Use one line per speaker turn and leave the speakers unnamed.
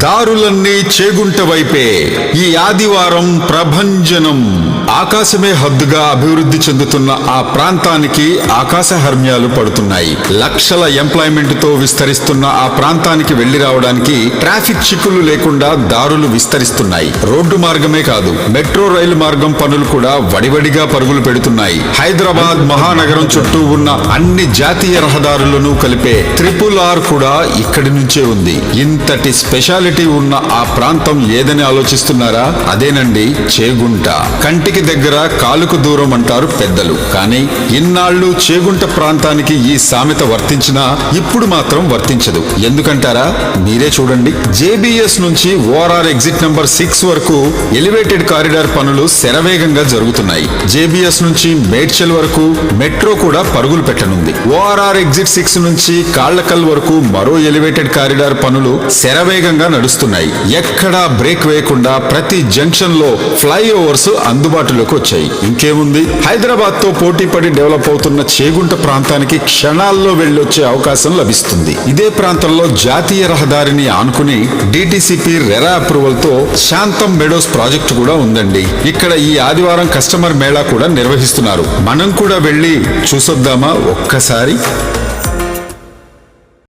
దారులన్నీ చేగుంట వైపే. ఈ ఆదివారం ప్రభంజనం. ఆకాశమే హద్దుగా అభివృద్ధి చెందుతున్న ఆ ప్రాంతానికి ఆకాశ హర్మ్యాలు పడుతున్నాయి. లక్షల ఎంప్లాయ్మెంట్ తో విస్తరిస్తున్న ఆ ప్రాంతానికి వెళ్లి రావడానికి ట్రాఫిక్ చిక్కులు లేకుండా దారులు విస్తరిస్తున్నాయి. రోడ్డు మార్గమే కాదు, మెట్రో రైలు మార్గం పనులు కూడా వడివడిగా పరుగులు పెడుతున్నాయి. హైదరాబాద్ మహానగరం చుట్టూ ఉన్న అన్ని జాతీయ రహదారులను కలిపే RRR కూడా ఇక్కడి నుంచే ఉంది. ఇంతటి స్పెషాలిటీ ఉన్న ఆ ప్రాంతం ఏదని ఆలోచిస్తున్నారా? అదేనండి చేగుంట. కంటికి దగ్గర కాలుకు దూరం అంటారు పెద్దలు. కానీ ఇన్నాళ్లు చేగుంట ప్రాంతానికి ఈ సామెత వర్తించినా ఇప్పుడు మాత్రం వర్తించదు. ఎందుకంటారా? మీరే చూడండి. JBS నుంచి ORR ఎగ్జిట్ నంబర్ 6 వరకు ఎలివేటెడ్ కారిడార్ పనులు శరవేగంగా జరుగుతున్నాయి. JBS నుంచి మేడ్చల్ వరకు మెట్రో కూడా పరుగులు పెట్టనుంది. ORR ఎగ్జిట్ 6 నుంచి కాళ్లకల్ వరకు మరో ఎలివేటెడ్ కారిడార్ పనులు శరవేగంగా నడుస్తున్నాయి. ఎక్కడా బ్రేక్ వేయకుండా ప్రతి జంక్షన్ లో ఫ్లైఓవర్స్ అందుబాటులోకి వచ్చాయి. ఇంకేముంది, హైదరాబాద్ తో పోటీ పడి డెవలప్ అవుతున్న చేగుంట ప్రాంతానికి క్షణాల్లో వెళ్లొచ్చే అవకాశం లభిస్తుంది. ఇదే ప్రాంతంలో జాతీయ రహదారిని ఆనుకుని DTCP రెరా అప్రూవల్ తో శాంతం మెడోస్ ప్రాజెక్టు కూడా ఉందండి. ఇక్కడ ఈ ఆదివారం కస్టమర్ మేళా కూడా నిర్వహిస్తున్నారు. మనం కూడా వెళ్లి చూసొద్దామా ఒక్కసారి?